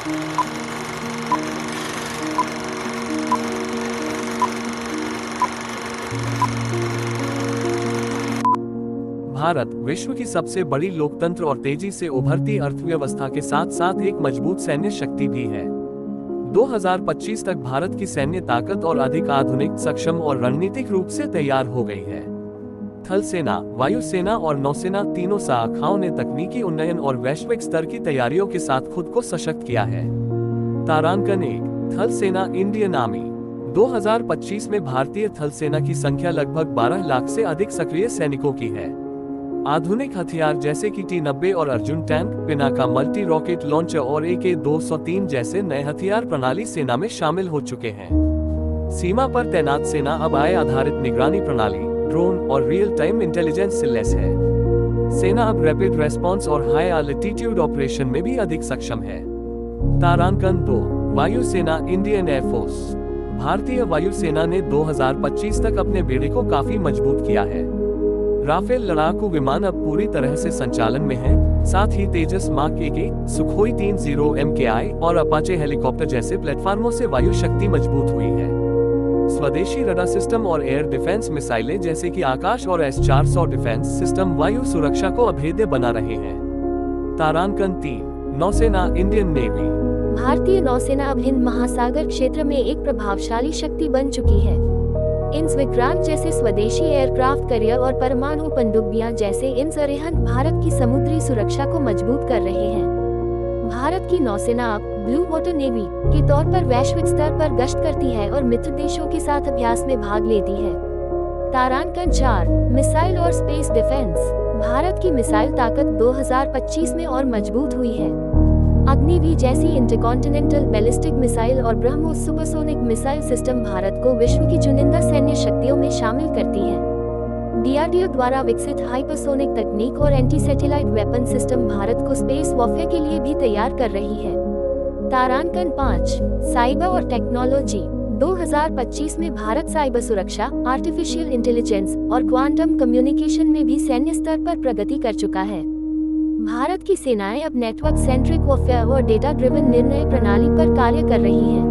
भारत विश्व की सबसे बड़ी लोकतंत्र और तेजी से उभरती अर्थव्यवस्था के साथ साथ एक मजबूत सैन्य शक्ति भी है। 2025 तक भारत की सैन्य ताकत और अधिक आधुनिक, सक्षम और रणनीतिक रूप से तैयार हो गई है। थल सेना, वायुसेना और नौसेना तीनों शाखाओं ने तकनीकी उन्नयन और वैश्विक स्तर की तैयारियों के साथ खुद को सशक्त किया है। तारांकन 1, थल सेना इंडियन आर्मी। 2025 में भारतीय थल सेना की संख्या लगभग 12 लाख से अधिक सक्रिय सैनिकों की है। आधुनिक हथियार जैसे कि T-90 और Arjun tank, Pinaka multi rocket launcher और AK-203 जैसे नए हथियार प्रणाली सेना में शामिल हो चुके हैं। सीमा पर तैनात सेना अब AI आधारित निगरानी प्रणाली, ड्रोन और रियल टाइम इंटेलिजेंस से लैस है। सेना अब रैपिड रेस्पॉन्स और हाई एल्टीट्यूड ऑपरेशन में भी अधिक सक्षम है। तारांकन 2, वायुसेना इंडियन एयरफोर्स। भारतीय वायुसेना ने 2025 तक अपने बेड़े को काफी मजबूत किया है। राफेल लड़ाकू विमान अब पूरी तरह से संचालन में हैं, साथ ही तेजस मार्क 1, सुखोई 30 MKI और अपाचे हेलीकॉप्टर जैसे प्लेटफार्मों से वायु शक्ति मजबूत हुई है। स्वदेशी रडार सिस्टम और एयर डिफेंस मिसाइलें जैसे कि आकाश और S-400 डिफेंस सिस्टम वायु सुरक्षा को अभेद्य बना रहे हैं। तारांकन 3, नौसेना इंडियन नेवी। भारतीय नौसेना अब हिंद महासागर क्षेत्र में एक प्रभावशाली शक्ति बन चुकी है। विक्रांत जैसे स्वदेशी एयरक्राफ्ट कैरियर और परमाणु पनडुब्बियां जैसे इंसरेहन भारत की समुद्री सुरक्षा को मजबूत कर रहे हैं। भारत की नौसेना अब ब्लू वाटर नेवी के तौर पर वैश्विक स्तर पर गश्त करती है और मित्र देशों के साथ अभ्यास में भाग लेती है। तारांकन 4, मिसाइल और स्पेस डिफेंस। भारत की मिसाइल ताकत 2025 में और मजबूत हुई है। अग्निवीर जैसी इंटरकॉन्टिनेंटल बैलिस्टिक मिसाइल और BrahMos supersonic missile system Bharat को विश्व की चुनिंदा सैन्य शक्तियों में शामिल करती है। DRDO द्वारा विकसित हाइपरसोनिक तकनीक और anti satellite weapon system Bharat को स्पेस वॉरफेयर के लिए भी तैयार कर रही है। तारांकन 5, साइबर और टेक्नोलॉजी। 2025 में भारत साइबर सुरक्षा, आर्टिफिशियल इंटेलिजेंस और क्वांटम कम्युनिकेशन में भी सैन्य स्तर पर प्रगति कर चुका है। भारत की सेनाएं अब नेटवर्क सेंट्रिक वॉरफेयर और डेटा ड्रिवन निर्णय प्रणाली पर कार्य कर रही हैं।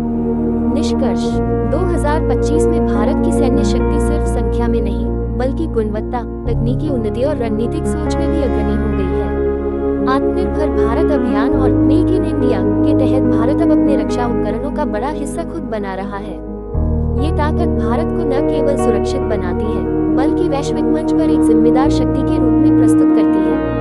निष्कर्ष, 2025 में भारत की सैन्य शक्ति सिर्फ संख्या में नहीं, बल्कि गुणवत्ता, तकनीकी उन्नति और रणनीतिक सोच में भी अग्रणी हो गई है। आत्मनिर्भर भारत अभियान और मेक इन इंडिया के तहत भारत अब अपने रक्षा उपकरणों का बड़ा हिस्सा खुद बना रहा है। ये ताकत भारत को न केवल सुरक्षित बनाती है, बल्कि वैश्विक मंच पर एक जिम्मेदार शक्ति के रूप में प्रस्तुत करती है।